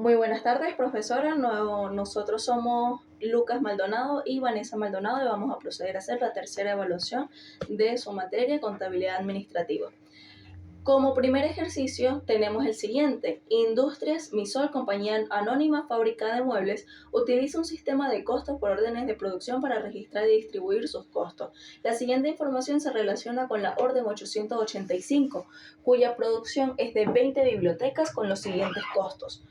Muy buenas tardes, profesora. Nosotros somos Lucas Maldonado y Vanessa Maldonado y vamos a proceder a hacer la tercera evaluación de su materia, Contabilidad Administrativa. Como primer ejercicio tenemos el siguiente. Industrias Misol, compañía anónima, fábrica de muebles, utiliza un sistema de costos por órdenes de producción para registrar y distribuir sus costos. La siguiente información se relaciona con la orden 885, cuya producción es de 20 bibliotecas con los siguientes costos.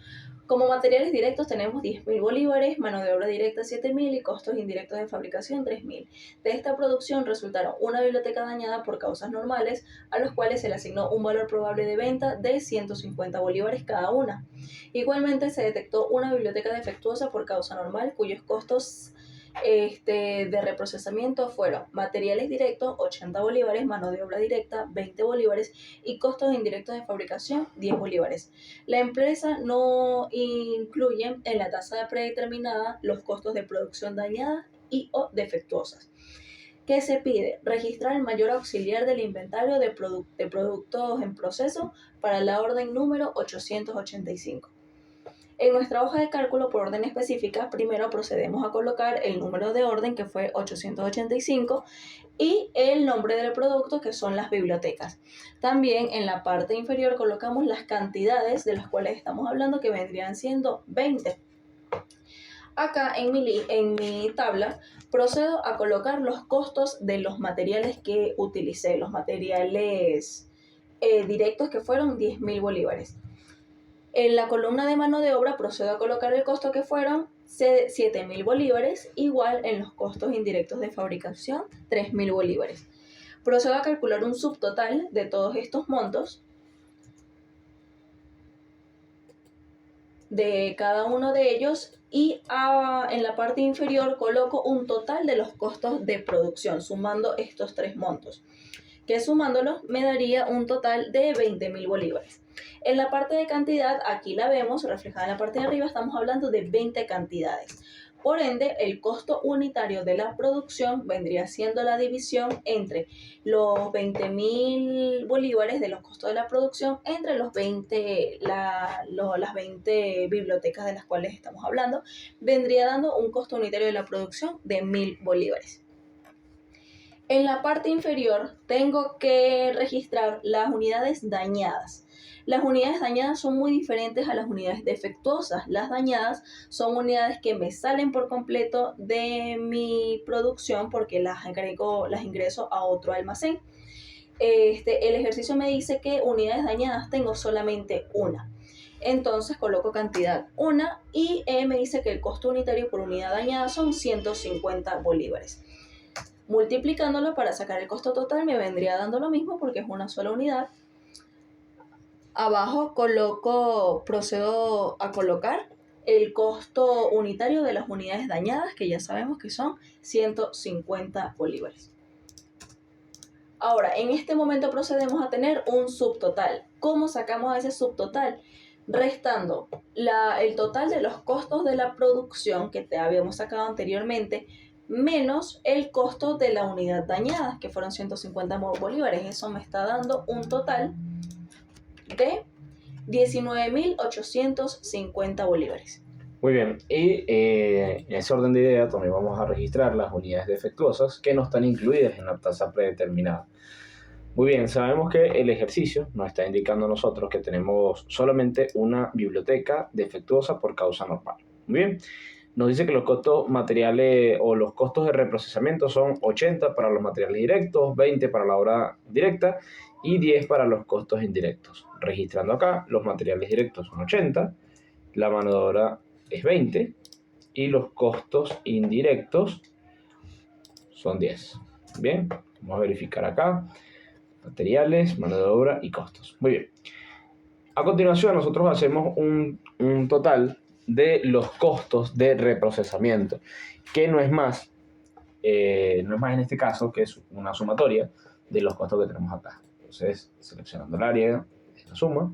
Como materiales directos tenemos 10.000 bolívares, mano de obra directa 7.000 y costos indirectos de fabricación 3.000. De esta producción resultaron una biblioteca dañada por causas normales, a los cuales se le asignó un valor probable de venta de 150 bolívares cada una. Igualmente se detectó una biblioteca defectuosa por causa normal, cuyos costos de reprocesamiento fueron materiales directos 80 bolívares, mano de obra directa 20 bolívares y costos indirectos de fabricación 10 bolívares. La empresa no incluye en la tasa predeterminada los costos de producción dañadas y o defectuosas. ¿Qué se pide? Registrar el mayor auxiliar del inventario de productos en proceso para la orden número 885. En nuestra hoja de cálculo por orden específica, primero procedemos a colocar el número de orden, que fue 885, y el nombre del producto, que son las bibliotecas. También en la parte inferior colocamos las cantidades de las cuales estamos hablando, que vendrían siendo 20. Acá en mi tabla procedo a colocar los costos de los materiales que utilicé, los materiales directos, que fueron 10.000 bolívares. En la columna de mano de obra procedo a colocar el costo, que fueron 7.000 bolívares, igual en los costos indirectos de fabricación 3.000 bolívares. Procedo a calcular un subtotal de todos estos montos de cada uno de ellos y en la parte inferior coloco un total de los costos de producción sumando estos tres montos, que sumándolos me daría un total de 20.000 bolívares. En la parte de cantidad, aquí la vemos reflejada en la parte de arriba, estamos hablando de 20 cantidades. Por ende, el costo unitario de la producción vendría siendo la división entre los 20.000 bolívares de los costos de la producción entre las 20 bibliotecas de las cuales estamos hablando, vendría dando un costo unitario de la producción de 1.000 bolívares. En la parte inferior tengo que registrar las unidades dañadas. Las unidades dañadas son muy diferentes a las unidades defectuosas. Las dañadas son unidades que me salen por completo de mi producción porque las ingreso a otro almacén. El ejercicio me dice que unidades dañadas tengo solamente una. Entonces coloco cantidad 1 y me dice que el costo unitario por unidad dañada son 150 bolívares. Multiplicándolo para sacar el costo total me vendría dando lo mismo porque es una sola unidad. Abajo procedo a colocar el costo unitario de las unidades dañadas, que ya sabemos que son 150 bolívares. Ahora, en este momento procedemos a tener un subtotal. ¿Cómo sacamos ese subtotal? Restando el total de los costos de la producción que te habíamos sacado anteriormente, menos el costo de la unidad dañada, que fueron 150 bolívares. Eso me está dando un total de 19.850 bolívares. Muy bien, y en ese orden de idea también vamos a registrar las unidades defectuosas que no están incluidas en la tasa predeterminada. Muy bien, sabemos que el ejercicio nos está indicando a nosotros que tenemos solamente una biblioteca defectuosa por causa normal. Muy bien, nos dice que los costos materiales o los costos de reprocesamiento son 80 para los materiales directos, 20 para la obra directa y 10 para los costos indirectos. Registrando acá, los materiales directos son 80, la mano de obra es 20 y los costos indirectos son 10. Bien, vamos a verificar acá. Materiales, mano de obra y costos. Muy bien. A continuación nosotros hacemos un total de los costos de reprocesamiento, que no es más en este caso que es una sumatoria de los costos que tenemos acá. Entonces, seleccionando el área de la suma.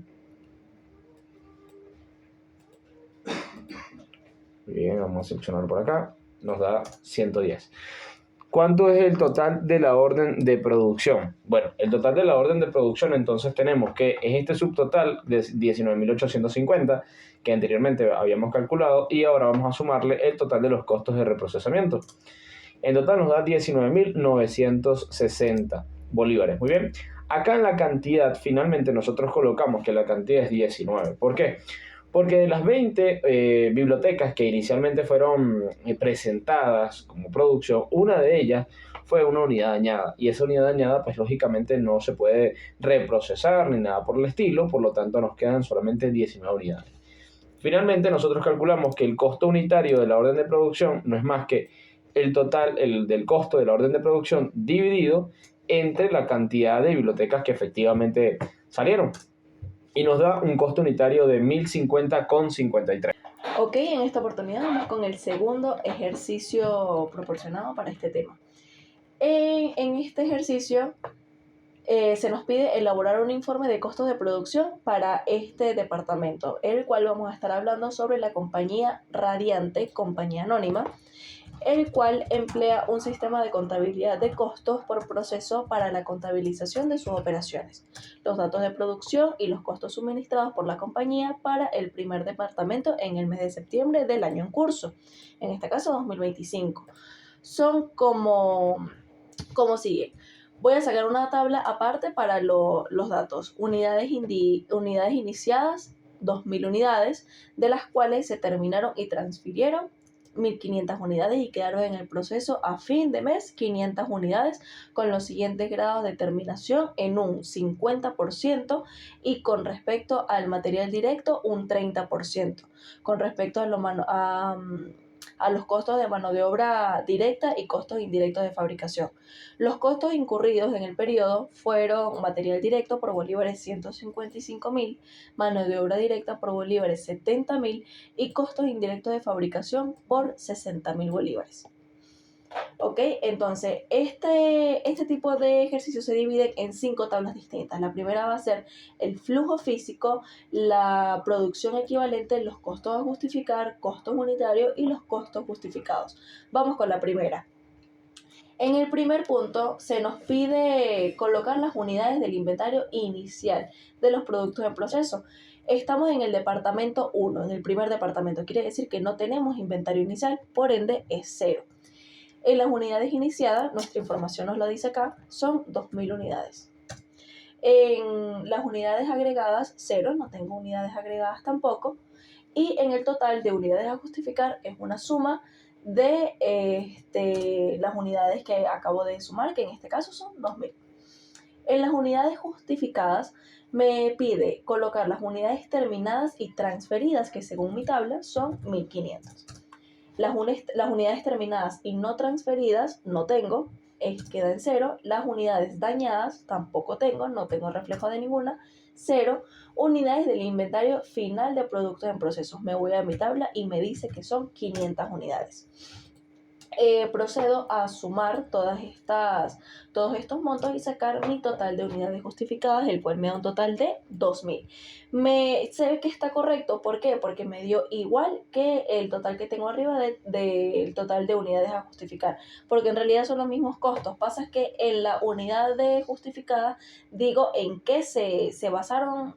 Muy bien, vamos a seleccionar por acá. Nos da 110. ¿Cuánto es el total de la orden de producción? Bueno, el total de la orden de producción entonces tenemos que es este subtotal de 19.850 que anteriormente habíamos calculado y ahora vamos a sumarle el total de los costos de reprocesamiento. En total nos da 19.960 bolívares. Muy bien. Acá en la cantidad finalmente nosotros colocamos que la cantidad es 19. ¿Por qué? Porque de las 20 bibliotecas que inicialmente fueron presentadas como producción, una de ellas fue una unidad dañada. Y esa unidad dañada, pues lógicamente no se puede reprocesar ni nada por el estilo, por lo tanto nos quedan solamente 19 unidades. Finalmente, nosotros calculamos que el costo unitario de la orden de producción no es más que el total del costo de la orden de producción dividido entre la cantidad de bibliotecas que efectivamente salieron y nos da un costo unitario de 1.050,53. Ok, en esta oportunidad vamos con el segundo ejercicio proporcionado para este tema. En este ejercicio se nos pide elaborar un informe de costos de producción para este departamento, el cual vamos a estar hablando sobre la compañía Radiante, compañía anónima, el cual emplea un sistema de contabilidad de costos por proceso para la contabilización de sus operaciones, los datos de producción y los costos suministrados por la compañía para el primer departamento en el mes de septiembre del año en curso, en este caso 2025. Son como sigue. Voy a sacar una tabla aparte para los datos. Unidades iniciadas, 2.000 unidades, de las cuales se terminaron y transfirieron 1.500 unidades y quedaron en el proceso a fin de mes 500 unidades con los siguientes grados de terminación en un 50% y con respecto al material directo un 30%. Con respecto a los costos de mano de obra directa y costos indirectos de fabricación. Los costos incurridos en el periodo fueron material directo por bolívares 155.000, mano de obra directa por bolívares 70.000 y costos indirectos de fabricación por 60.000 bolívares. ¿Ok? Entonces, este tipo de ejercicio se divide en 5 tablas distintas. La primera va a ser el flujo físico, la producción equivalente, los costos a justificar, costos unitarios y los costos justificados. Vamos con la primera. En el primer punto se nos pide colocar las unidades del inventario inicial de los productos en proceso. Estamos en el departamento 1, en el primer departamento. Quiere decir que no tenemos inventario inicial, por ende es 0. En las unidades iniciadas, nuestra información nos lo dice acá, son 2.000 unidades. En las unidades agregadas, 0, no tengo unidades agregadas tampoco. Y en el total de unidades a justificar es una suma de las unidades que acabo de sumar, que en este caso son 2.000. En las unidades justificadas me pide colocar las unidades terminadas y transferidas, que según mi tabla son 1.500. Las unidades terminadas y no transferidas no tengo, queda en 0. Las unidades dañadas tampoco tengo, no tengo reflejo de ninguna, 0. Unidades del inventario final de productos en procesos. Me voy a mi tabla y me dice que son 500 unidades. Procedo a sumar todos estos montos y sacar mi total de unidades justificadas, el cual me da un total de 2.000. Sé que está correcto, ¿por qué? Porque me dio igual que el total que tengo arriba del total de unidades a justificar, porque en realidad son los mismos costos. Pasa que en la unidad de justificada digo en qué se basaron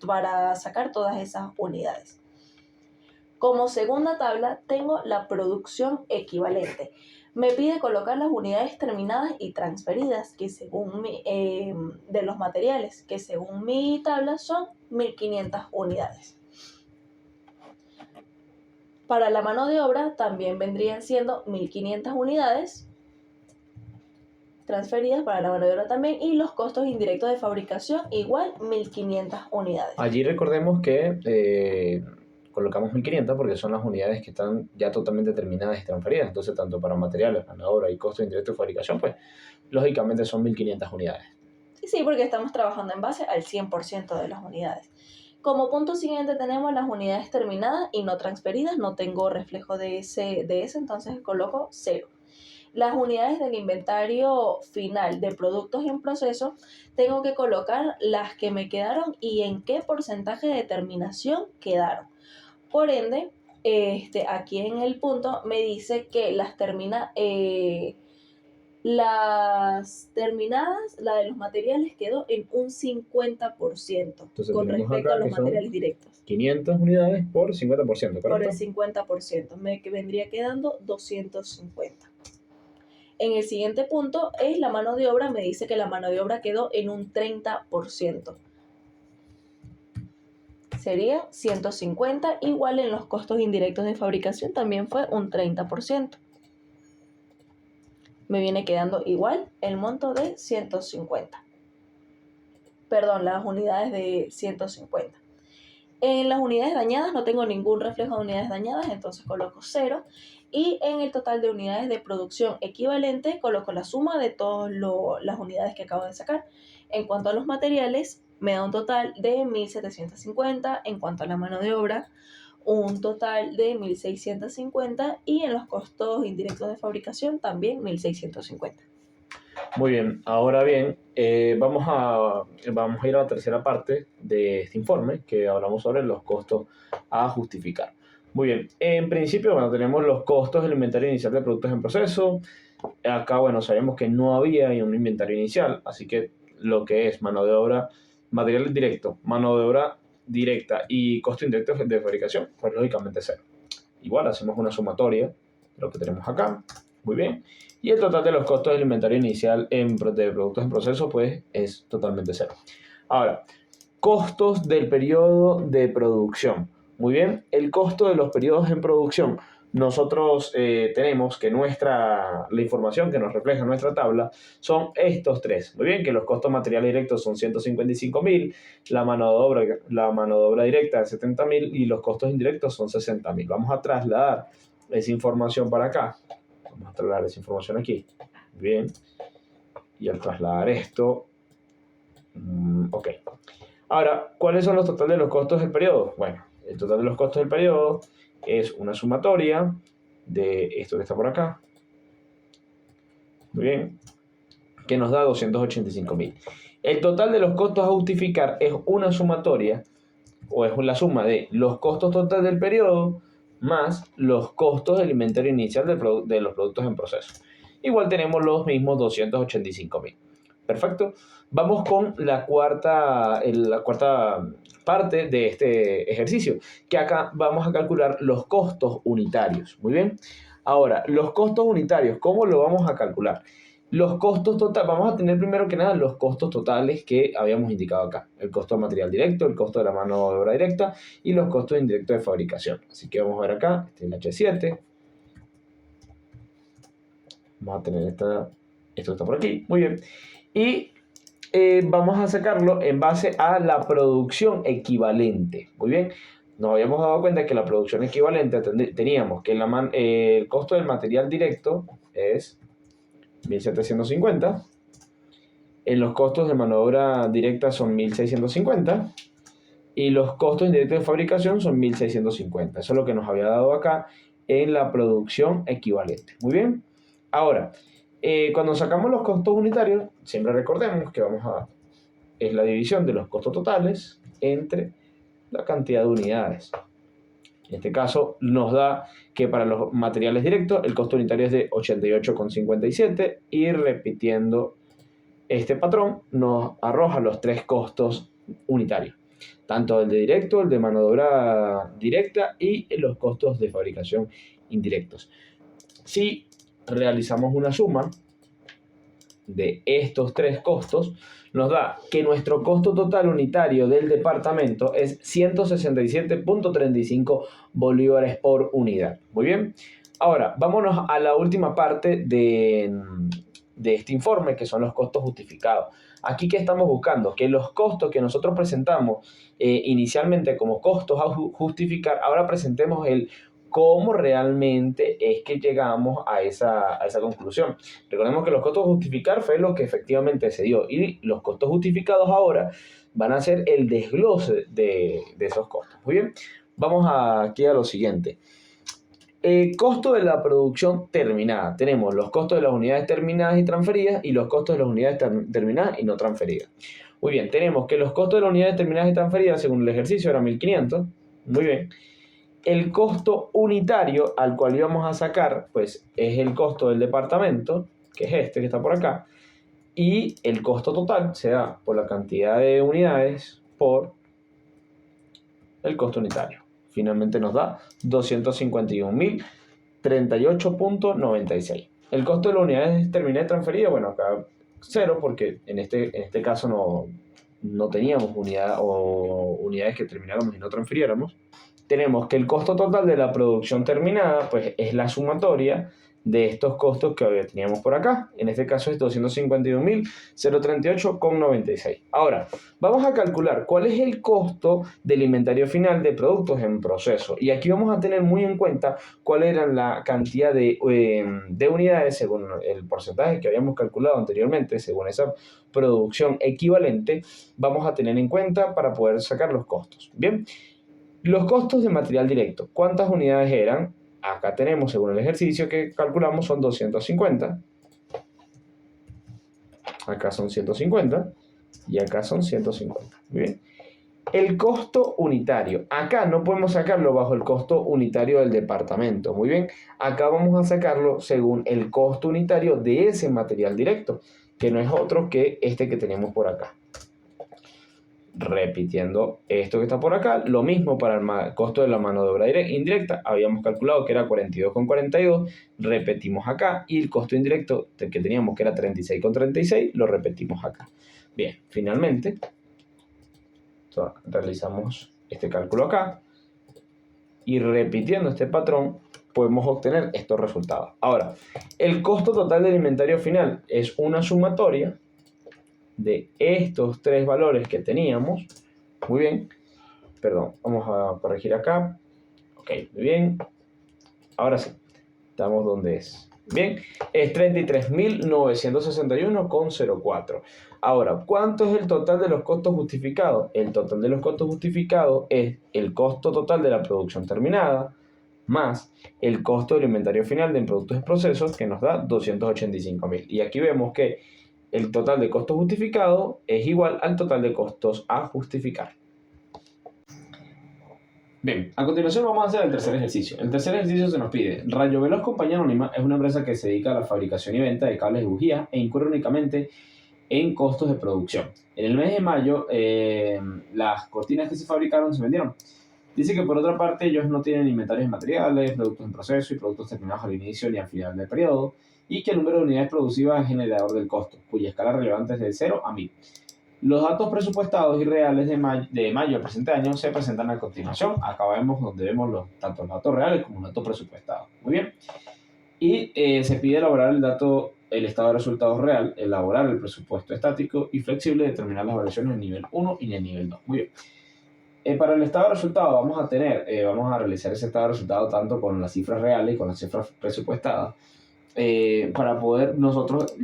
para sacar todas esas unidades. Como segunda tabla tengo la producción equivalente. Me pide colocar las unidades terminadas y transferidas que según de los materiales, que según mi tabla son 1.500 unidades. Para la mano de obra también vendrían siendo 1.500 unidades transferidas para la mano de obra también, y los costos indirectos de fabricación igual 1.500 unidades. Allí recordemos que colocamos 1.500 porque son las unidades que están ya totalmente terminadas y transferidas. Entonces, tanto para materiales, mano de obra y costos indirectos de fabricación, pues lógicamente son 1.500 unidades. Sí, porque estamos trabajando en base al 100% de las unidades. Como punto siguiente tenemos las unidades terminadas y no transferidas. No tengo reflejo de ese, entonces coloco 0. Las unidades del inventario final de productos en proceso, tengo que colocar las que me quedaron y en qué porcentaje de terminación quedaron. Por ende, aquí en el punto me dice que Las terminadas, la de los materiales quedó en un 50% Entonces con tenemos respecto acá a los que son materiales directos. 500 unidades por 50%, Por el ¿correcto? 50%, me vendría quedando 250. En el siguiente punto es la mano de obra, me dice que la mano de obra quedó en un 30%. Sería 150, igual en los costos indirectos de fabricación también fue un 30%. Me viene quedando igual el monto de 150. Perdón, las unidades de 150. En las unidades dañadas no tengo ningún reflejo de unidades dañadas, entonces coloco 0. Y en el total de unidades de producción equivalente coloco la suma de todas las unidades que acabo de sacar. En cuanto a los materiales, me da un total de 1.750. En cuanto a la mano de obra, un total de 1.650. Y en los costos indirectos de fabricación, también 1.650. Muy bien, ahora bien, vamos a ir a la tercera parte de este informe, que hablamos sobre los costos a justificar. Muy bien, en principio, bueno, tenemos los costos del inventario inicial de productos en proceso. Acá, bueno, sabemos que no había un inventario inicial, así que lo que es mano de obra, material directo, mano de obra directa y costo indirecto de fabricación, pues lógicamente cero. Igual hacemos una sumatoria de lo que tenemos acá. Muy bien. Y el total de los costos del inventario inicial de productos en proceso, pues, es totalmente cero. Ahora, costos del periodo de producción. Muy bien, el costo de los periodos en producción. Nosotros tenemos que la información que nos refleja nuestra tabla son estos tres. Muy bien, que los costos materiales directos son 155.000, la mano de obra directa es 70.000 y los costos indirectos son 60.000. Vamos a trasladar esa información para acá. Vamos a trasladar esa información aquí. Bien. Y al trasladar esto, ok. Ahora, ¿cuáles son los totales de los costos del periodo? Bueno, el total de los costos del periodo es una sumatoria de esto que está por acá. Muy bien. Que nos da 285.000. El total de los costos a justificar es una sumatoria, o es la suma de los costos totales del periodo más los costos del inventario inicial de los productos en proceso. Igual tenemos los mismos 285.000. Perfecto. Vamos con la cuarta parte de este ejercicio, que acá vamos a calcular los costos unitarios. Muy bien. Ahora, los costos unitarios, ¿cómo lo vamos a calcular? Los costos totales, vamos a tener primero que nada los costos totales que habíamos indicado acá. El costo de material directo, el costo de la mano de obra directa y los costos indirectos de fabricación. Así que vamos a ver acá, este es el H7. Vamos a tener esto que está por aquí, muy bien. Y vamos a sacarlo en base a la producción equivalente, muy bien. Nos habíamos dado cuenta que la producción equivalente teníamos que el costo del material directo es 1.750. En los costos de mano de obra directa son 1.650. Y los costos indirectos de fabricación son 1.650. Eso es lo que nos había dado acá en la producción equivalente. Muy bien. Ahora, cuando sacamos los costos unitarios, siempre recordemos que es la división de los costos totales entre la cantidad de unidades. En este caso nos da que para los materiales directos el costo unitario es de 88,57 y repitiendo este patrón nos arroja los tres costos unitarios, tanto el de directo, el de mano de obra directa y los costos de fabricación indirectos. Si realizamos una suma de estos tres costos, nos da que nuestro costo total unitario del departamento es 167.35 bolívares por unidad. Muy bien. Ahora, vámonos a la última parte de este informe, que son los costos justificados. Aquí, ¿qué estamos buscando? Que los costos que nosotros presentamos inicialmente como costos a justificar, ahora presentemos el cómo realmente es que llegamos a esa conclusión. Recordemos que los costos a justificar fue lo que efectivamente se dio y los costos justificados ahora van a ser el desglose de esos costos. Muy bien, vamos aquí a lo siguiente. Costo de la producción terminada. Tenemos los costos de las unidades terminadas y transferidas y los costos de las unidades terminadas y no transferidas. Muy bien, tenemos que los costos de las unidades terminadas y transferidas según el ejercicio eran 1.500. Muy bien. El costo unitario al cual íbamos a sacar, pues, es el costo del departamento, que es este que está por acá, y el costo total se da por la cantidad de unidades por el costo unitario. Finalmente nos da 251.038.96. El costo de las unidades terminé transferida, bueno, acá 0 porque en este caso no teníamos unidades que termináramos y no transfiriéramos. Tenemos que el costo total de la producción terminada pues es la sumatoria de estos costos que teníamos por acá. En este caso es 251.038,96. Ahora, vamos a calcular cuál es el costo del inventario final de productos en proceso. Y aquí vamos a tener muy en cuenta cuál era la cantidad de unidades según el porcentaje que habíamos calculado anteriormente, según esa producción equivalente, vamos a tener en cuenta para poder sacar los costos. Bien, los costos de material directo. ¿Cuántas unidades eran? Acá tenemos, según el ejercicio que calculamos, son 250. Acá son 150 y acá son 150. Muy bien. El costo unitario. Acá no podemos sacarlo bajo el costo unitario del departamento. Muy bien. Acá vamos a sacarlo según el costo unitario de ese material directo, que no es otro que este que tenemos por acá. Repitiendo esto que está por acá, lo mismo para el costo de la mano de obra indirecta, habíamos calculado que era 42,42, repetimos acá, y el costo indirecto que teníamos que era 36,36, lo repetimos acá. Bien, finalmente, realizamos este cálculo acá, y repitiendo este patrón, podemos obtener estos resultados. Ahora, el costo total del inventario final es una sumatoria de estos tres valores que teníamos. Muy bien, perdón, vamos a corregir acá. Ok, muy bien, ahora sí, estamos donde es. Bien, es 33.961,04. Ahora, ¿cuánto es el total de los costos justificados? El total de los costos justificados es el costo total de la producción terminada más el costo del inventario final de productos y procesos, que nos da 285.000. Y aquí vemos que el total de costos justificados es igual al total de costos a justificar. Bien, a continuación vamos a hacer el tercer ejercicio. El tercer ejercicio se nos pide: Rayo Veloz Compañía Anónima es una empresa que se dedica a la fabricación y venta de cables y bujías e incurre únicamente en costos de producción. En el mes de mayo, las cortinas que se fabricaron se vendieron. Dice que por otra parte ellos no tienen inventarios de materiales, productos en proceso y productos terminados al inicio ni al final del periodo, y que el número de unidades producidas es generador del costo, cuya escala relevante es de 0 a 1000. Los datos presupuestados y reales de mayo del presente año se presentan a continuación. Acá vemos donde vemos tanto los datos reales como los datos presupuestados. Muy bien. Y se pide elaborar el estado de resultados real, elaborar el presupuesto estático y flexible, determinar las variaciones en nivel 1 y en el nivel 2. Muy bien. Para el estado de resultados vamos a realizar ese estado de resultados tanto con las cifras reales y con las cifras presupuestadas, para poder nosotros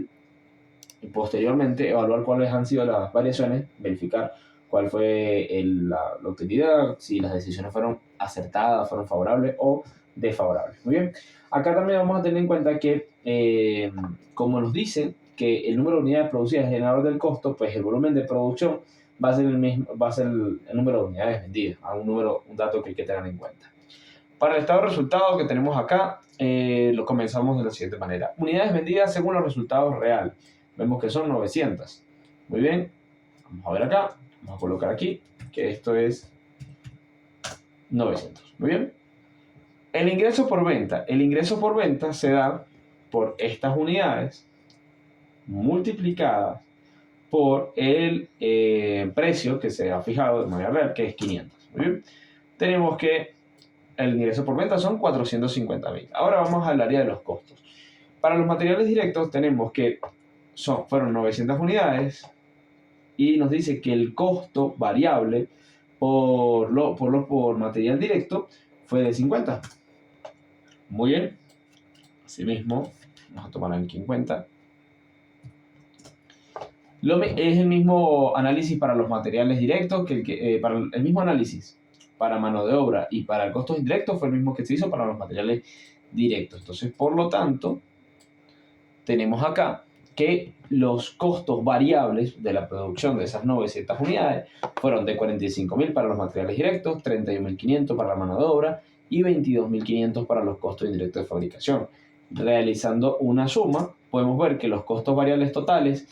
posteriormente evaluar cuáles han sido las variaciones, verificar cuál fue la utilidad, si las decisiones fueron acertadas, fueron favorables o desfavorables. Muy bien. Acá también vamos a tener en cuenta que, como nos dicen que el número de unidades producidas es generador del costo, pues el volumen de producción va a ser el número de unidades vendidas, un dato que hay que tener en cuenta. Para el estado de resultados que tenemos acá, lo comenzamos de la siguiente manera: unidades vendidas según los resultados reales. Vemos que son 900. Muy bien, vamos a ver acá, vamos a colocar aquí que esto es 900. Muy bien. El ingreso por venta. El ingreso por venta se da por estas unidades multiplicadas por el precio que se ha fijado de manera real, que es 500. Muy bien. Tenemos que el ingreso por venta son 450.000. Ahora vamos al área de los costos. Para los materiales directos tenemos que fueron 900 unidades y nos dice que el costo variable por material directo fue de 50. Muy bien. Asimismo, vamos a tomar aquí en cuenta. Es el mismo análisis para los materiales directos, para el mismo análisis para mano de obra y para costos indirectos fue el mismo que se hizo para los materiales directos. Entonces, por lo tanto, tenemos acá que los costos variables de la producción de esas 900 unidades fueron de 45.000 para los materiales directos, 31.500 para la mano de obra y 22.500 para los costos indirectos de fabricación, realizando una suma podemos ver que los costos variables totales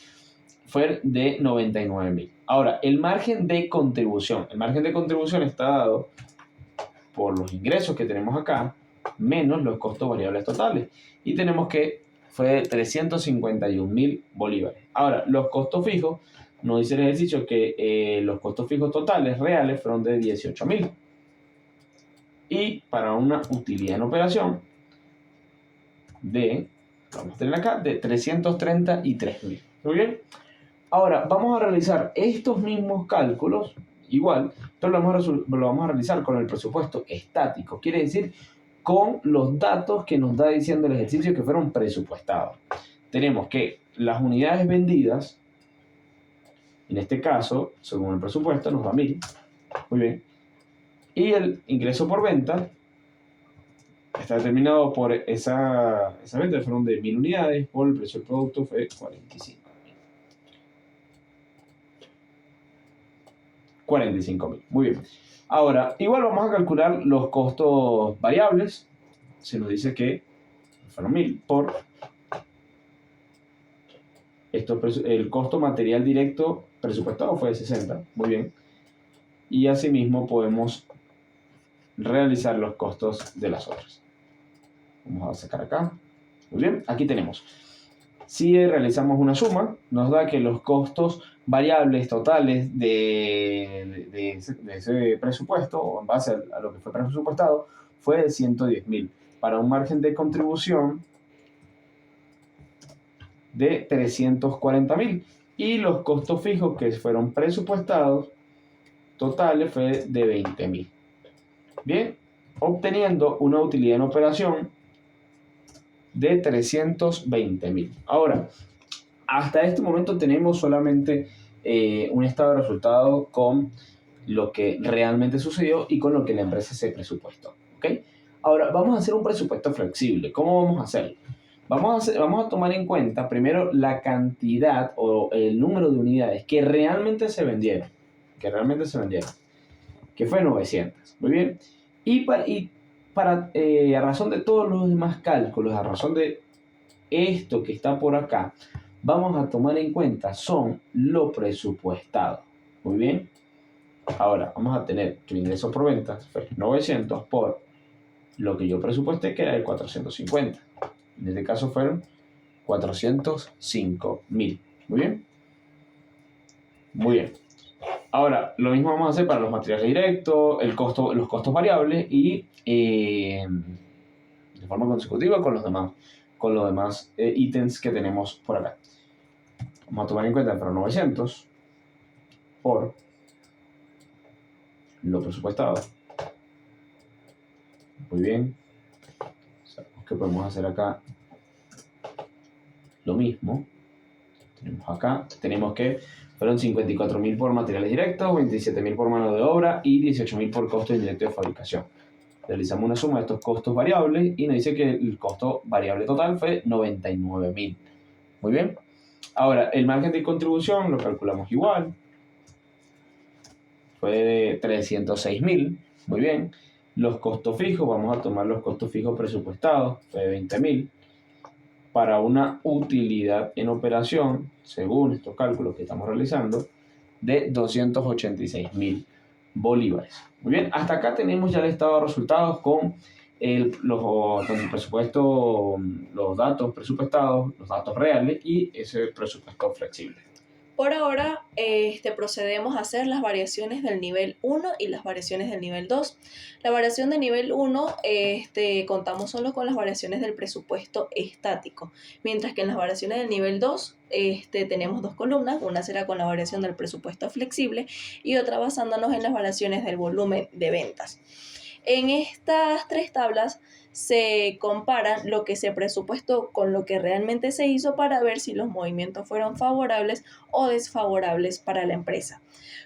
fueron de 99.000. Ahora, el margen de contribución. El margen de contribución está dado por los ingresos que tenemos acá, menos los costos variables totales. Y tenemos que fue de 351.000 bolívares. Ahora, los costos fijos, nos dice el ejercicio que los costos fijos totales reales fueron de 18.000. Y para una utilidad en operación de, vamos a tener acá, de 333.000. Muy bien. Ahora, vamos a realizar estos mismos cálculos, igual, pero lo vamos a realizar con el presupuesto estático. Quiere decir, con los datos que nos da diciendo el ejercicio que fueron presupuestados. Tenemos que las unidades vendidas, en este caso, según el presupuesto, nos da 1.000. Muy bien. Y el ingreso por venta está determinado por esa venta, fueron de 1.000 unidades, por el precio del producto fue 45.000. Muy bien. Ahora, igual vamos a calcular los costos variables. Se nos dice que fueron 1.000 por el costo material directo presupuestado fue de 60. Muy bien. Y asimismo podemos realizar los costos de las otras. Vamos a sacar acá. Muy bien. Aquí tenemos. Si realizamos una suma, nos da que los costos variables totales de ese presupuesto, o en base a lo que fue presupuestado, fue de 110.000, para un margen de contribución de 340.000. Y los costos fijos que fueron presupuestados totales fue de 20.000. Bien, obteniendo una utilidad en operación de 320.000. Ahora, hasta este momento tenemos solamente un estado de resultado con lo que realmente sucedió y con lo que la empresa se presupuestó. ¿Okay? Ahora, vamos a hacer un presupuesto flexible. ¿Cómo vamos a hacerlo? Vamos a tomar en cuenta primero la cantidad o el número de unidades que realmente se vendieron, que fue 900. Muy bien. Y a razón de todos los demás cálculos, a razón de esto que está por acá, vamos a tomar en cuenta son lo presupuestado. Muy bien. Ahora vamos a tener que el ingreso por ventas fue 900 por lo que yo presupuesté, que era el 450. En este caso fueron 405.000. Muy bien. Muy bien. Ahora, lo mismo vamos a hacer para los materiales directos, los costos variables y de forma consecutiva con los demás ítems que tenemos por acá. Vamos a tomar en cuenta el 900 por lo presupuestado. Muy bien. Sabemos que podemos hacer acá lo mismo. Tenemos que fueron 54.000 por materiales directos, 27.000 por mano de obra y 18.000 por costo indirecto de fabricación. Realizamos una suma de estos costos variables y nos dice que el costo variable total fue 99.000. Muy bien. Ahora, el margen de contribución lo calculamos igual. Fue de 306.000. Muy bien. Los costos fijos, vamos a tomar los costos fijos presupuestados, fue de 20.000. Para una utilidad en operación, según estos cálculos que estamos realizando, de 286.000 bolívares. Muy bien, hasta acá tenemos ya el estado de resultados con el presupuesto, los datos presupuestados, los datos reales y ese presupuesto flexible. Por ahora procedemos a hacer las variaciones del nivel 1 y las variaciones del nivel 2. La variación de nivel 1 contamos solo con las variaciones del presupuesto estático, mientras que en las variaciones del nivel 2 tenemos dos columnas, una será con la variación del presupuesto flexible y otra basándonos en las variaciones del volumen de ventas. En estas tres tablas se comparan lo que se presupuestó con lo que realmente se hizo para ver si los movimientos fueron favorables o desfavorables para la empresa.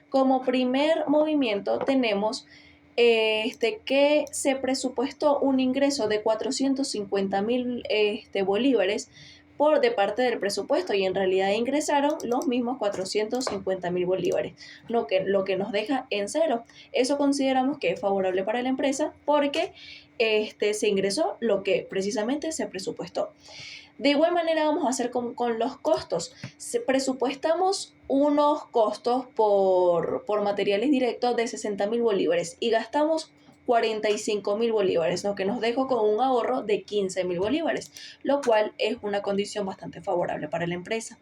Como primer movimiento tenemos que se presupuestó un ingreso de 450.000 bolívares de parte del presupuesto y en realidad ingresaron los mismos 450.000 bolívares, lo que nos deja en cero. Eso consideramos que es favorable para la empresa porque se ingresó lo que precisamente se presupuestó. De igual manera vamos a hacer con los costos. Presupuestamos unos costos por materiales directos de 60.000 bolívares y gastamos 45.000 bolívares, lo que nos dejó con un ahorro de 15.000 bolívares, lo cual es una condición bastante favorable para la empresa.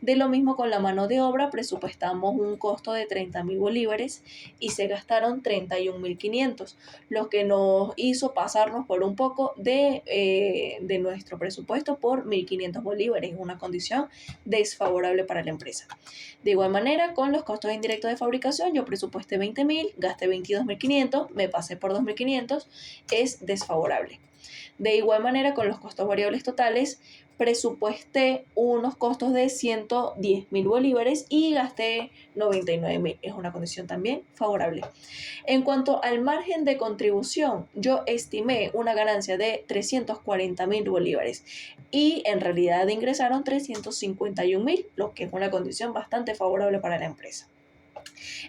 De lo mismo con la mano de obra, presupuestamos un costo de 30.000 bolívares y se gastaron 31.500, lo que nos hizo pasarnos por un poco de nuestro presupuesto por 1.500 bolívares, una condición desfavorable para la empresa. De igual manera, con los costos indirectos de fabricación, yo presupuesté 20.000, gasté 22.500, me pasé por 2.500, es desfavorable. De igual manera, con los costos variables totales, presupuesté unos costos de 110.000 bolívares y gasté 99.000. Es una condición también favorable. En cuanto al margen de contribución, yo estimé una ganancia de 340.000 bolívares y en realidad ingresaron 351.000, lo que es una condición bastante favorable para la empresa.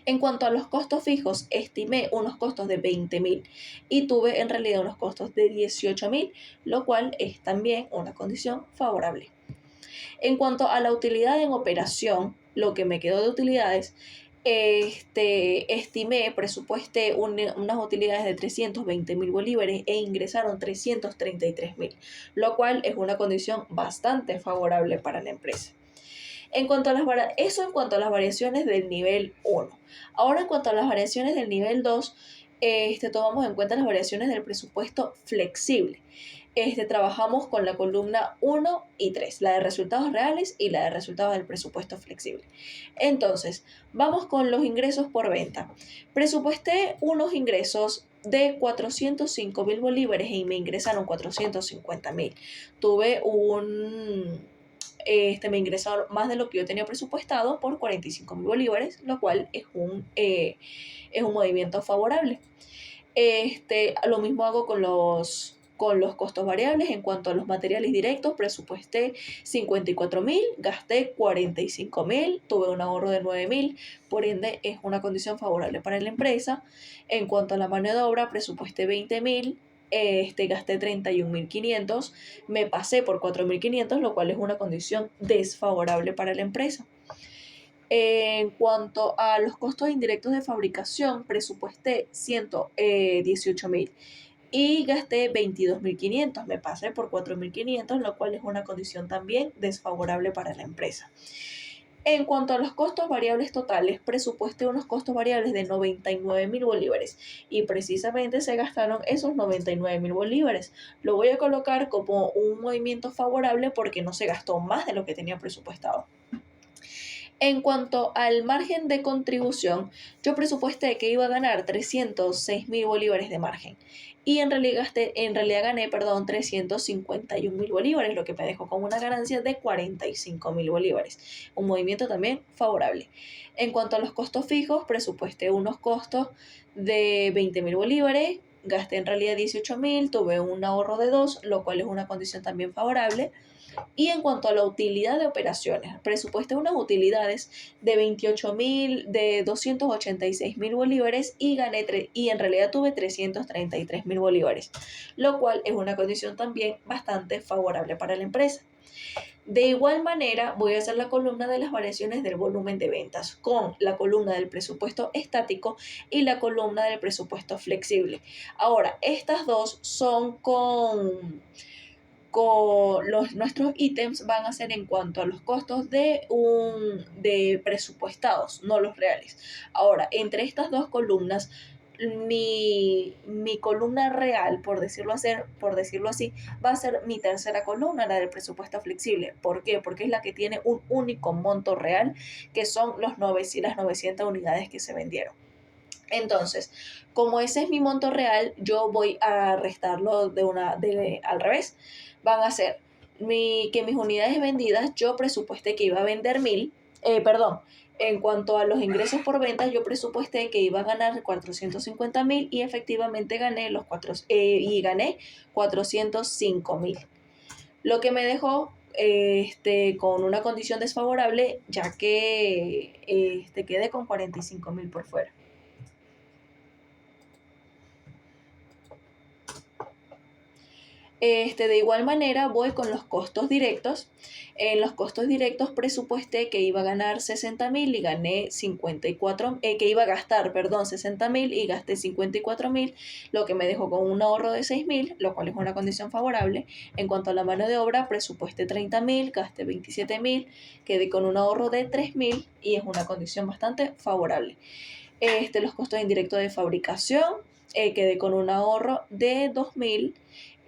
En cuanto a los costos fijos, estimé unos costos de 20.000 y tuve en realidad unos costos de 18.000, lo cual es también una condición favorable. En cuanto a la utilidad en operación, lo que me quedó de utilidades, estimé, presupuesté unas utilidades de 320.000 bolívares e ingresaron 333.000, lo cual es una condición bastante favorable para la empresa. Eso en cuanto a las variaciones del nivel 1. Ahora en cuanto a las variaciones del nivel 2, tomamos en cuenta las variaciones del presupuesto flexible. Trabajamos con la columna 1 y 3, la de resultados reales y la de resultados del presupuesto flexible. Entonces, vamos con los ingresos por venta. Presupuesté unos ingresos de 405.000 bolívares y me ingresaron 450.000. Me ingresaron más de lo que yo tenía presupuestado por 45.000 bolívares, lo cual es un movimiento favorable. Lo mismo hago con los costos variables. En cuanto a los materiales directos, presupuesté 54.000, gasté 45.000, tuve un ahorro de 9.000, por ende es una condición favorable para la empresa. En cuanto a la mano de obra, presupuesté 20.000, gasté 31.500, me pasé por 4.500, lo cual es una condición desfavorable para la empresa. En cuanto a los costos indirectos de fabricación, presupuesté 118.000 y gasté 22.500, me pasé por 4.500, lo cual es una condición también desfavorable para la empresa. En cuanto a los costos variables totales, presupuesté unos costos variables de 99.000 bolívares y precisamente se gastaron esos 99.000 bolívares. Lo voy a colocar como un movimiento favorable porque no se gastó más de lo que tenía presupuestado. En cuanto al margen de contribución, yo presupuesté que iba a ganar 306.000 bolívares de margen y en realidad gané 351.000 bolívares, lo que me dejó con una ganancia de 45.000 bolívares. Un movimiento también favorable. En cuanto a los costos fijos, presupuesté unos costos de 20.000 bolívares, gasté en realidad 18.000, tuve un ahorro de 2, lo cual es una condición también favorable. Y en cuanto a la utilidad de operaciones, presupuesté unas utilidades de 28.000, de 286.000 bolívares y en realidad tuve 333.000 bolívares, lo cual es una condición también bastante favorable para la empresa. De igual manera, voy a hacer la columna de las variaciones del volumen de ventas con la columna del presupuesto estático y la columna del presupuesto flexible. Ahora, estas dos son nuestros ítems van a ser en cuanto a los costos de presupuestados, no los reales. Ahora, entre estas dos columnas, mi columna real, por decirlo así, va a ser mi tercera columna, la del presupuesto flexible. ¿Por qué? Porque es la que tiene un único monto real, que son las 900 unidades que se vendieron. Entonces, como ese es mi monto real, yo voy a restarlo al revés. Van a ser que mis unidades vendidas, yo presupuesté que iba a vender 1.000, en cuanto a los ingresos por ventas, yo presupuesté que iba a ganar 450.000 y efectivamente gané gané 405.000. Lo que me dejó con una condición desfavorable, ya que quedé con 45.000 por fuera. De igual manera voy con los costos directos. En los costos directos presupuesté que iba a ganar 60.000 y gané 54, que iba a gastar, perdón, 60.000 y gasté 54.000, lo que me dejó con un ahorro de 6.000, lo cual es una condición favorable. En cuanto a la mano de obra, presupuesté 30.000, gasté 27.000, quedé con un ahorro de 3.000 y es una condición bastante favorable. Los costos indirectos de fabricación, quedé con un ahorro de 2.000,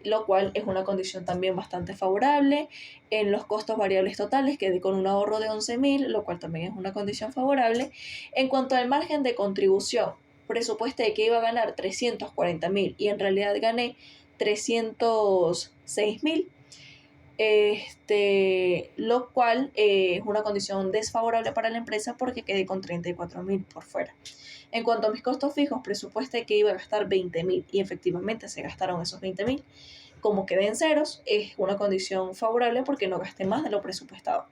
lo cual es una condición también bastante favorable. En los costos variables totales quedé con un ahorro de 11.000, lo cual también es una condición favorable. En cuanto al margen de contribución, presupuesté que iba a ganar 340.000 y en realidad gané 306.000. Lo cual es una condición desfavorable para la empresa porque quedé con 34.000 por fuera. En cuanto a mis costos fijos, presupuesté que iba a gastar 20.000 y efectivamente se gastaron esos 20.000. Como quedé en ceros, es una condición favorable porque no gasté más de lo presupuestado.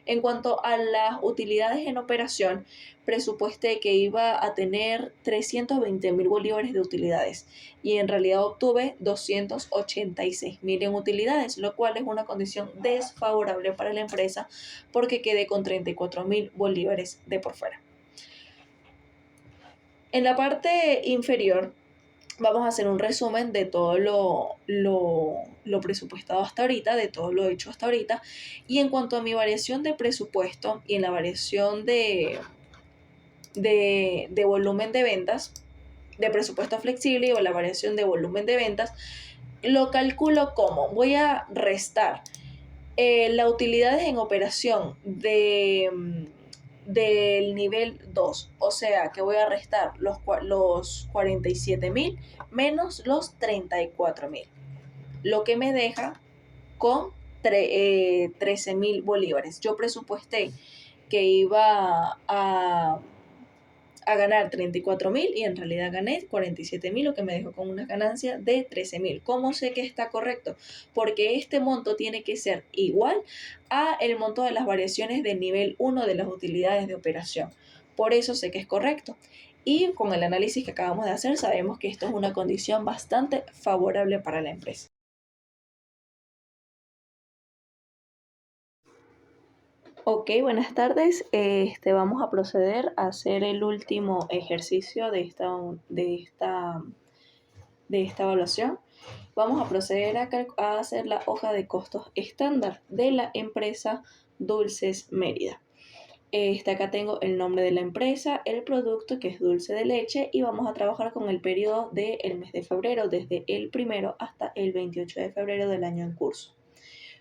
En cuanto a las utilidades en operación, presupuesté que iba a tener 320.000 bolívares de utilidades y en realidad obtuve 286.000 en utilidades, lo cual es una condición desfavorable para la empresa porque quedé con 34.000 bolívares de por fuera. En la parte inferior vamos a hacer un resumen de todo lo presupuestado hasta ahorita, de todo lo hecho hasta ahorita. Y en cuanto a mi variación de presupuesto y en la variación de volumen de ventas, de presupuesto flexible o la variación de volumen de ventas, lo calculo como voy a restar la utilidades en operación del nivel 2, o sea que voy a restar los 47.000 menos los 34.000, lo que me deja con 13.000 bolívares. Yo presupuesté que iba a ganar 34.000 y en realidad gané 47.000, lo que me dejó con una ganancia de 13.000. ¿Cómo sé que está correcto? Porque este monto tiene que ser igual a el monto de las variaciones del nivel 1 de las utilidades de operación. Por eso sé que es correcto. Y con el análisis que acabamos de hacer, sabemos que esto es una condición bastante favorable para la empresa. Ok, buenas tardes. Vamos a proceder a hacer el último ejercicio de esta evaluación. Vamos a proceder a hacer la hoja de costos estándar de la empresa Dulces Mérida. Acá tengo el nombre de la empresa, el producto que es dulce de leche y vamos a trabajar con el periodo del mes de febrero, desde el 1 hasta el 28 de febrero del año en curso.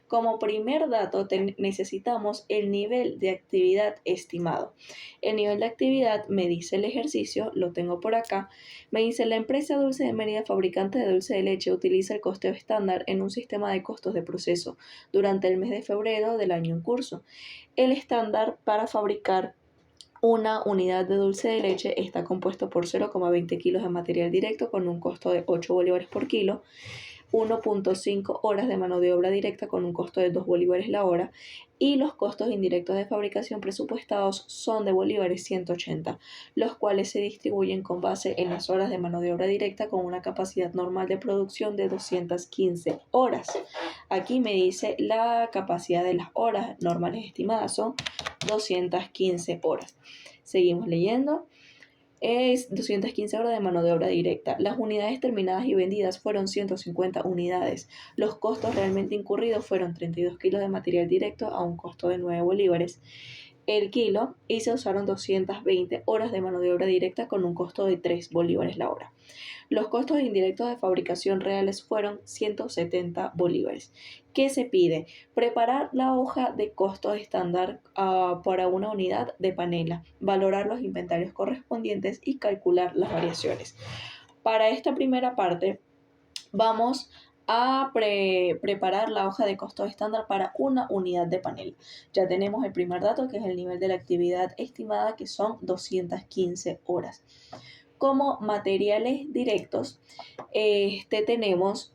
Como primer dato necesitamos el nivel de actividad estimado. El nivel de actividad me dice el ejercicio, lo tengo por acá, me dice la empresa Dulce de Mérida, fabricante de dulce de leche, utiliza el costeo estándar en un sistema de costos de proceso durante el mes de febrero del año en curso. El estándar para fabricar una unidad de dulce de leche está compuesto por 0,20 kilos de material directo con un costo de 8 bolívares por kilo, 1.5 horas de mano de obra directa con un costo de 2 bolívares la hora y los costos indirectos de fabricación presupuestados son de bolívares 180, los cuales se distribuyen con base en las horas de mano de obra directa con una capacidad normal de producción de 215 horas. Aquí me dice la capacidad de las horas normales estimadas son 215 horas. Seguimos leyendo. Es 215 horas de mano de obra directa. Las unidades terminadas y vendidas fueron 150 unidades. Los costos realmente incurridos fueron 32 kilos de material directo a un costo de 9 bolívares el kilo y se usaron 220 horas de mano de obra directa con un costo de 3 bolívares la hora. Los costos indirectos de fabricación reales fueron 170 bolívares. ¿Qué se pide? Preparar la hoja de costos estándar para una unidad de panela, valorar los inventarios correspondientes y calcular las variaciones. Para esta primera parte vamos a preparar la hoja de costos estándar para una unidad de panela. Ya tenemos el primer dato, que es el nivel de la actividad estimada, que son 215 horas. Como materiales directos, tenemos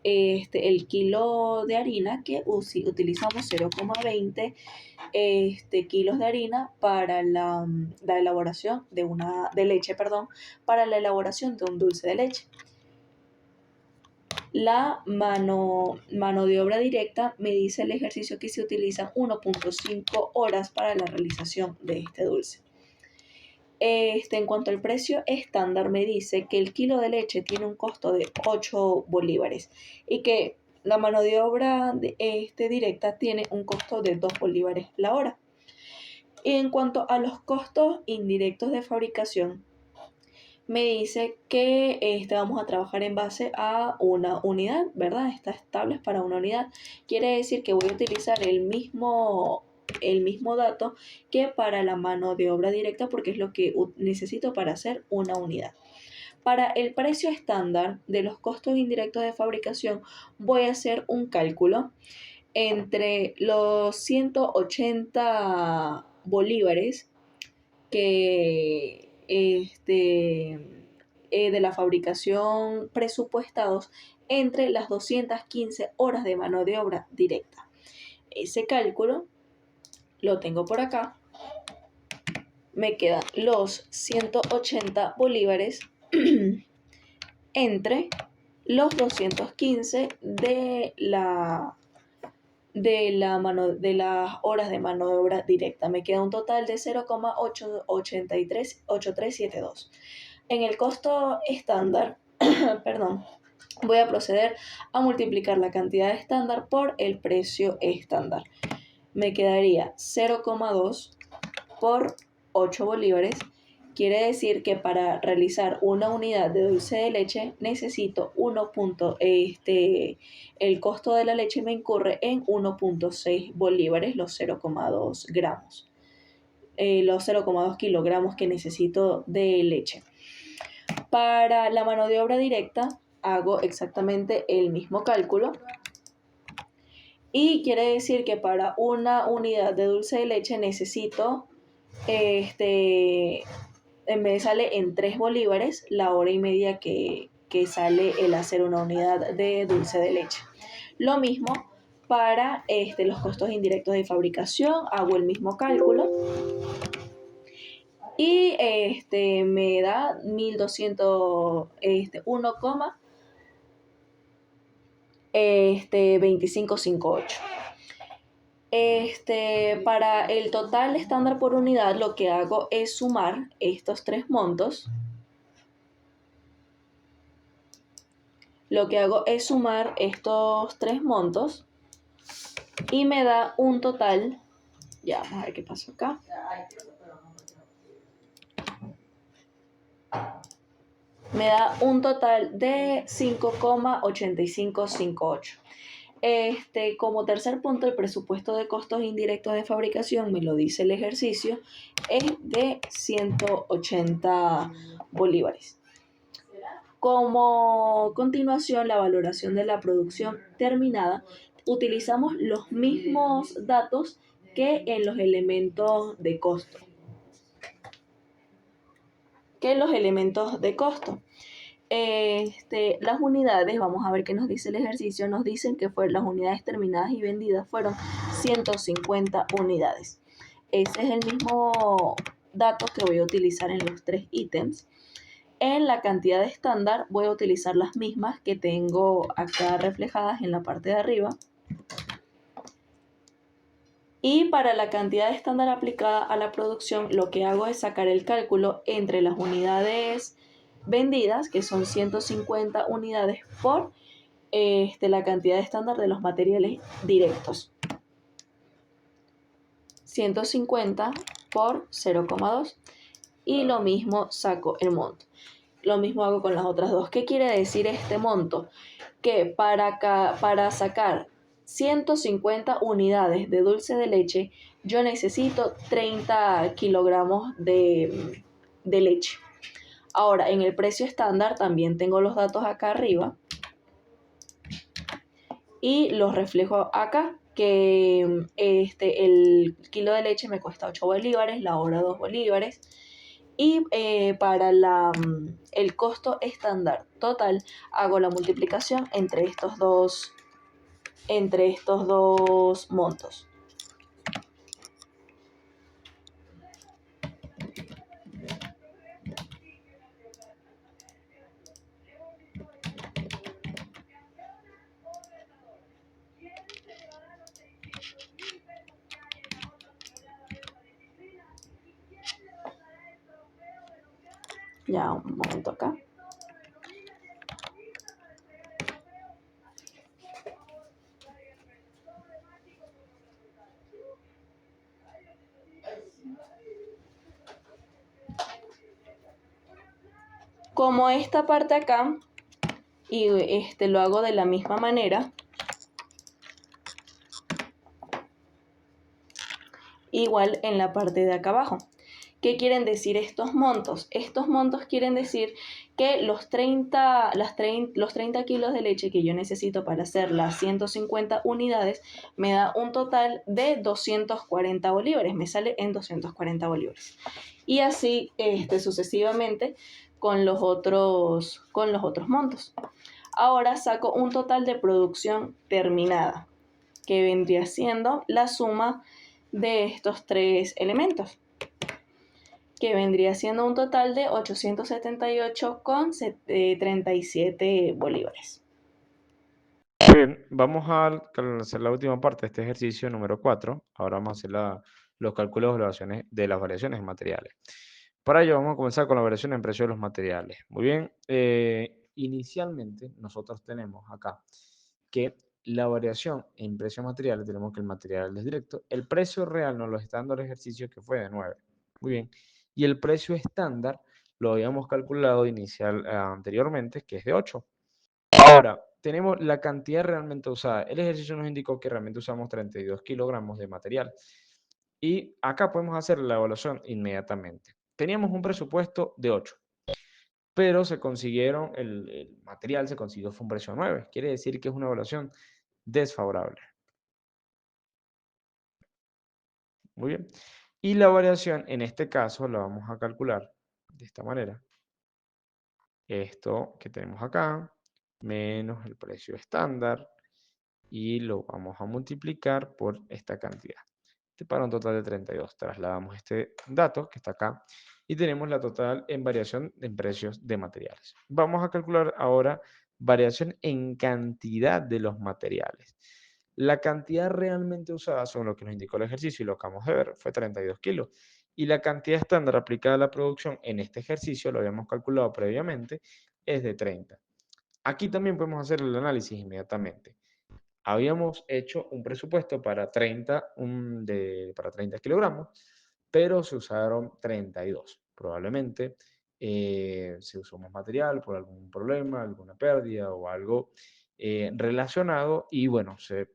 el kilo de harina, que utilizamos 0,20 kilos de harina para la elaboración de leche, para la elaboración de un dulce de leche. la mano de obra directa, me dice el ejercicio que se utilizan 1.5 horas para la realización de este dulce. En cuanto al precio estándar, me dice que el kilo de leche tiene un costo de 8 bolívares y que la mano de obra directa tiene un costo de 2 bolívares la hora. En cuanto a los costos indirectos de fabricación, me dice que vamos a trabajar en base a una unidad, ¿verdad? Estas tablas para una unidad. Quiere decir que voy a utilizar el mismo dato que para la mano de obra directa porque es lo que necesito para hacer una unidad. Para el precio estándar de los costos indirectos de fabricación voy a hacer un cálculo entre los 180 bolívares que de la fabricación presupuestados entre las 215 horas de mano de obra directa. Ese cálculo lo tengo por acá. Me quedan los 180 bolívares entre los 215 de las horas de mano de obra directa. Me queda un total de 0,8372. En el costo estándar, perdón, voy a proceder a multiplicar la cantidad estándar por el precio estándar. Me quedaría 0,2 por 8 bolívares. Quiere decir que para realizar una unidad de dulce de leche necesito el costo de la leche me incurre en 1.6 bolívares, los 0,2 gramos, los 0,2 kilogramos que necesito de leche. Para la mano de obra directa hago exactamente el mismo cálculo y quiere decir que para una unidad de dulce de leche necesito me sale en 3 bolívares la hora y media que sale el hacer una unidad de dulce de leche. Lo mismo para los costos indirectos de fabricación, hago el mismo cálculo y me da 1.201,2558. Para el total estándar por unidad lo que hago es sumar estos tres montos. Y me da un total, ya vamos a ver qué pasó acá. Me da un total de 5,8558. Como tercer punto, el presupuesto de costos indirectos de fabricación, me lo dice el ejercicio, es de 180 bolívares. Como continuación, la valoración de la producción terminada, utilizamos los mismos datos que en los elementos de costo. Las unidades, vamos a ver qué nos dice el ejercicio, nos dicen que las unidades terminadas y vendidas fueron 150 unidades. Ese es el mismo dato que voy a utilizar en los tres ítems. En la cantidad estándar voy a utilizar las mismas que tengo acá reflejadas en la parte de arriba. Y para la cantidad estándar aplicada a la producción, lo que hago es sacar el cálculo entre las unidades vendidas, que son 150 unidades, por la cantidad estándar de los materiales directos. 150 por 0,2 y lo mismo saco el monto. Lo mismo hago con las otras dos. ¿Qué quiere decir este monto? Que para sacar 150 unidades de dulce de leche, yo necesito 30 kilogramos de leche. Ahora, en el precio estándar también tengo los datos acá arriba y los reflejo acá, que el kilo de leche me cuesta 8 bolívares, la hora 2 bolívares. Y para el costo estándar total hago la multiplicación entre estos dos montos. Ya, un momento acá. Como esta parte acá, y lo hago de la misma manera, igual en la parte de acá abajo. ¿Qué quieren decir estos montos? Estos montos quieren decir que los 30 kilos de leche que yo necesito para hacer las 150 unidades me da un total de 240 bolívares, me sale en 240 bolívares. Y así sucesivamente con los otros montos. Ahora saco un total de producción terminada, que vendría siendo la suma de estos tres elementos, que vendría siendo un total de 878,37 bolívares. Bien, vamos a hacer la última parte de este ejercicio número 4. Ahora vamos a hacer los cálculos de las variaciones en materiales. Para ello vamos a comenzar con la variación en precio de los materiales. Muy bien, inicialmente nosotros tenemos acá que la variación en precio de materiales, tenemos que el material es directo, el precio real nos lo está dando el ejercicio que fue de 9. Muy bien, y el precio estándar lo habíamos calculado anteriormente, que es de 8. Ahora, tenemos la cantidad realmente usada. El ejercicio nos indicó que realmente usamos 32 kilogramos de material. Y acá podemos hacer la evaluación inmediatamente. Teníamos un presupuesto de 8, pero el material se consiguió fue un precio de 9. Quiere decir que es una evaluación desfavorable. Muy bien. Y la variación, en este caso, la vamos a calcular de esta manera. Esto que tenemos acá, menos el precio estándar, y lo vamos a multiplicar por esta cantidad. Para un total de 32. Trasladamos este dato que está acá y tenemos la total en variación en precios de materiales. Vamos a calcular ahora variación en cantidad de los materiales. La cantidad realmente usada, según lo que nos indicó el ejercicio y lo que acabamos de ver, fue 32 kilos. Y la cantidad estándar aplicada a la producción en este ejercicio, lo habíamos calculado previamente, es de 30. Aquí también podemos hacer el análisis inmediatamente. Habíamos hecho un presupuesto para 30 kilogramos, pero se usaron 32. Probablemente se usó más material por algún problema, alguna pérdida o algo relacionado y bueno, se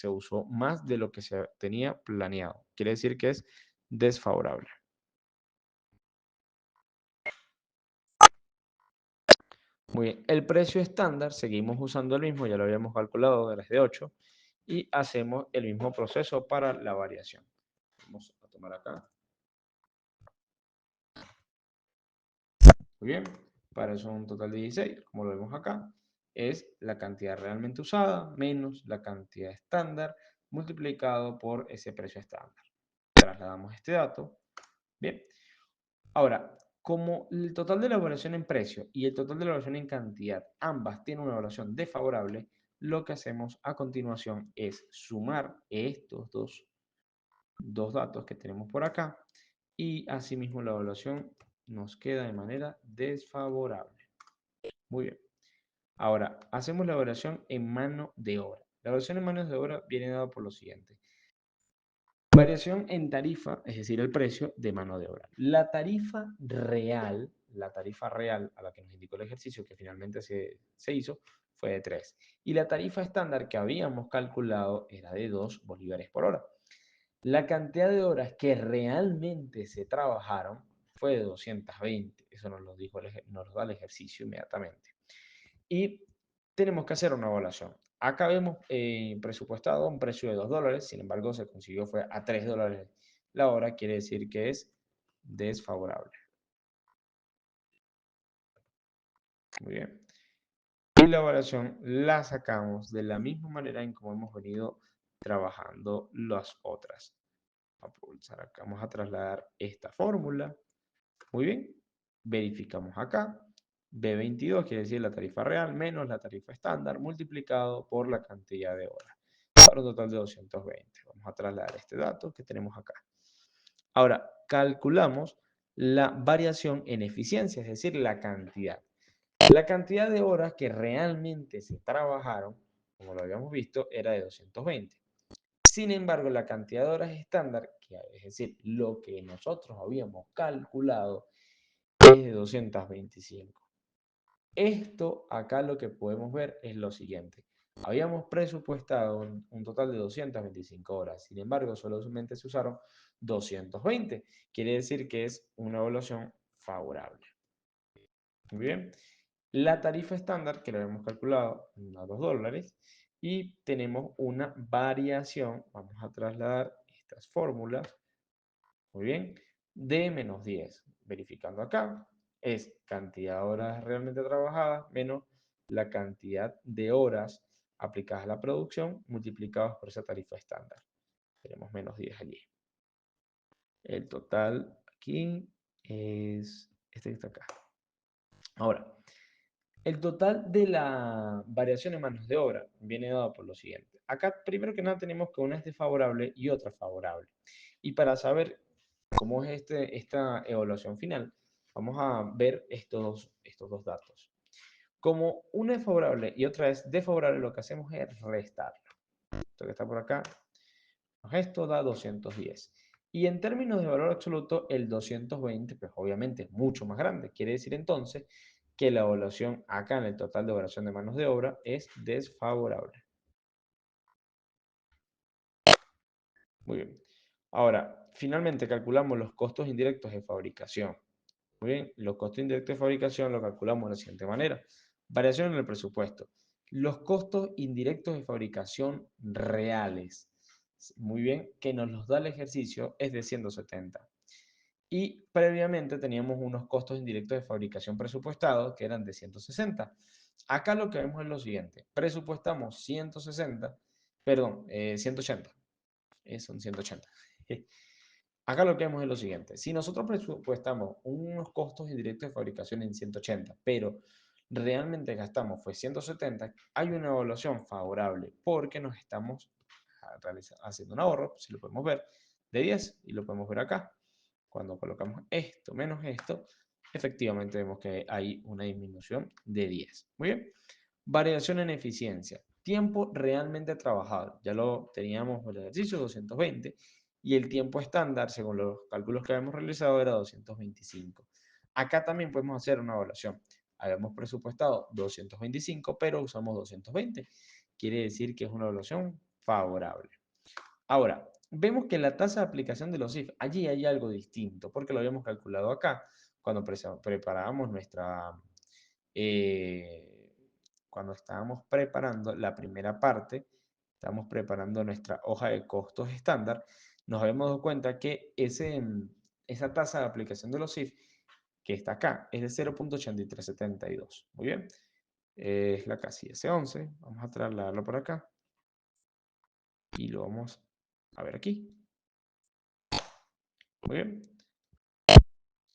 usó más de lo que se tenía planeado. Quiere decir que es desfavorable. Muy bien, el precio estándar, seguimos usando el mismo, ya lo habíamos calculado, de las de 8, y hacemos el mismo proceso para la variación. Vamos a tomar acá. Muy bien, para eso un total de 16, como lo vemos acá, es la cantidad realmente usada menos la cantidad estándar multiplicado por ese precio estándar. Trasladamos este dato. Bien, ahora, como el total de la evaluación en precio y el total de la evaluación en cantidad, ambas tienen una evaluación desfavorable, lo que hacemos a continuación es sumar estos dos datos que tenemos por acá y asimismo la evaluación nos queda de manera desfavorable. Muy bien. Ahora, hacemos la evaluación en mano de obra. La evaluación en mano de obra viene dada por lo siguiente. Variación en tarifa, es decir, el precio de mano de obra. La tarifa real a la que nos indicó el ejercicio que finalmente se hizo, fue de 3. Y la tarifa estándar que habíamos calculado era de 2 bolívares por hora. La cantidad de horas que realmente se trabajaron fue de 220. Eso nos lo da el ejercicio inmediatamente. Y tenemos que hacer una evaluación. Acá vemos presupuestado un precio de $2, sin embargo se consiguió fue a $3 la hora, quiere decir que es desfavorable. Muy bien. Y la evaluación la sacamos de la misma manera en como hemos venido trabajando las otras. Vamos a trasladar esta fórmula. Muy bien. Verificamos acá. B22 quiere decir la tarifa real menos la tarifa estándar multiplicado por la cantidad de horas. Para un total de 220. Vamos a trasladar este dato que tenemos acá. Ahora, calculamos la variación en eficiencia, es decir, la cantidad. La cantidad de horas que realmente se trabajaron, como lo habíamos visto, era de 220. Sin embargo, la cantidad de horas estándar, es decir, lo que nosotros habíamos calculado, es de 225. Esto acá lo que podemos ver es lo siguiente. Habíamos presupuestado un total de 225 horas, sin embargo, solamente se usaron 220. Quiere decir que es una evaluación favorable. Muy bien. La tarifa estándar, que lo hemos calculado a $2, y tenemos una variación, vamos a trasladar estas fórmulas, muy bien, de menos 10. Verificando acá, es cantidad de horas realmente trabajadas menos la cantidad de horas aplicadas a la producción multiplicadas por esa tarifa estándar. Tenemos menos 10 allí. El total aquí es este que está acá. Ahora, el total de la variación en manos de obra viene dado por lo siguiente. Acá, primero que nada, tenemos que una es desfavorable y otra favorable. Y para saber cómo es esta evaluación final, vamos a ver estos dos datos. Como una es favorable y otra es desfavorable, lo que hacemos es restarlo. Esto que está por acá, esto da 210. Y en términos de valor absoluto, el 220, pues obviamente es mucho más grande. Quiere decir entonces que la evaluación acá en el total de evaluación de manos de obra es desfavorable. Muy bien. Ahora, finalmente calculamos los costos indirectos de fabricación. Muy bien, los costos indirectos de fabricación lo calculamos de la siguiente manera. Variación en el presupuesto. Los costos indirectos de fabricación reales. Muy bien, que nos los da el ejercicio es de 170. Y previamente teníamos unos costos indirectos de fabricación presupuestados que eran de 160. Acá lo que vemos es lo siguiente. Presupuestamos 160, perdón, 180. Son 180. Acá lo que vemos es lo siguiente. Si nosotros presupuestamos unos costos indirectos de fabricación en 180, pero realmente gastamos fue 170, hay una evaluación favorable porque nos estamos haciendo un ahorro, si lo podemos ver, de 10 y lo podemos ver acá. Cuando colocamos esto menos esto, efectivamente vemos que hay una disminución de 10. Muy bien. Variación en eficiencia. Tiempo realmente trabajado. Ya lo teníamos en el ejercicio, 220. Y el tiempo estándar, según los cálculos que habíamos realizado, era 225. Acá también podemos hacer una evaluación. Habíamos presupuestado 225, pero usamos 220. Quiere decir que es una evaluación favorable. Ahora, vemos que la tasa de aplicación de los IF, allí hay algo distinto, porque lo habíamos calculado acá, cuando preparábamos eh, cuando estábamos preparando la primera parte, estábamos preparando nuestra hoja de costos estándar, nos habíamos dado cuenta que esa tasa de aplicación de los IF, que está acá, es de 0.8372. Muy bien, es la casilla C11, vamos a trasladarlo por acá y lo vamos a ver aquí. Muy bien.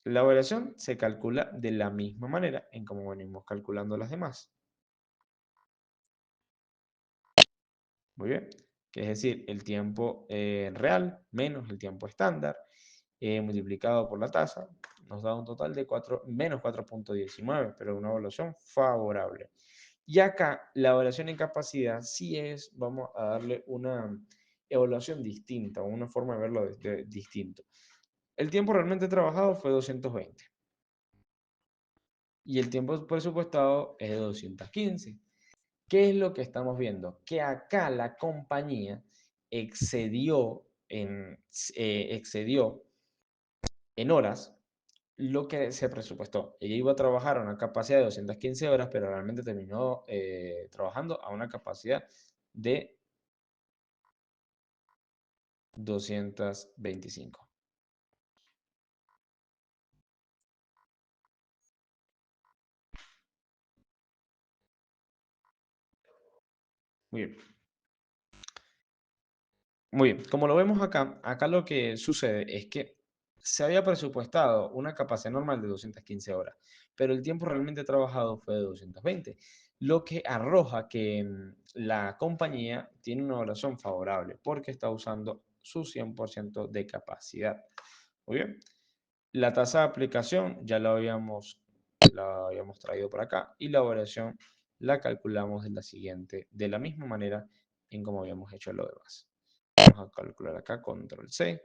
La variación se calcula de la misma manera en como venimos calculando las demás. Muy bien. Que es decir, el tiempo real menos el tiempo estándar multiplicado por la tasa nos da un total de menos 4.19, pero una evaluación favorable. Y acá la evaluación en capacidad sí vamos a darle una evaluación distinta, una forma de verlo distinto. El tiempo realmente trabajado fue 220 y el tiempo presupuestado es de 215. ¿Qué es lo que estamos viendo? Que acá la compañía excedió excedió en horas lo que se presupuestó. Ella iba a trabajar a una capacidad de 215 horas, pero realmente terminó trabajando a una capacidad de 225. Muy bien. Muy bien, como lo vemos acá, acá lo que sucede es que se había presupuestado una capacidad normal de 215 horas, pero el tiempo realmente trabajado fue de 220, lo que arroja que la compañía tiene una evaluación favorable porque está usando su 100% de capacidad. Muy bien. La tasa de aplicación ya la habíamos traído por acá y la variación la calculamos de la misma manera en como habíamos hecho lo demás. Vamos a calcular acá, control C,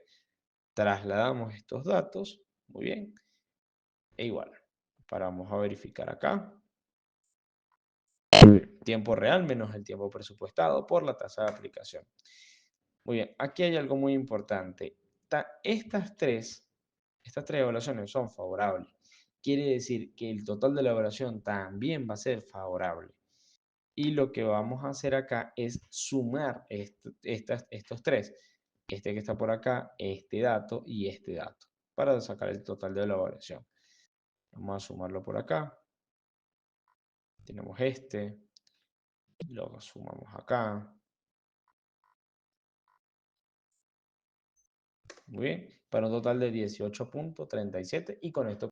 trasladamos estos datos, muy bien, e igual, vamos a verificar acá, tiempo real menos el tiempo presupuestado por la tasa de aplicación. Muy bien, aquí hay algo muy importante. Estas tres evaluaciones son favorables. Quiere decir que el total de la evaluación también va a ser favorable. Y lo que vamos a hacer acá es sumar estos tres. Este que está por acá, este dato y este dato, para sacar el total de la evaluación. Vamos a sumarlo por acá. Tenemos este, lo sumamos acá. Muy bien, para un total de 18.37 y con esto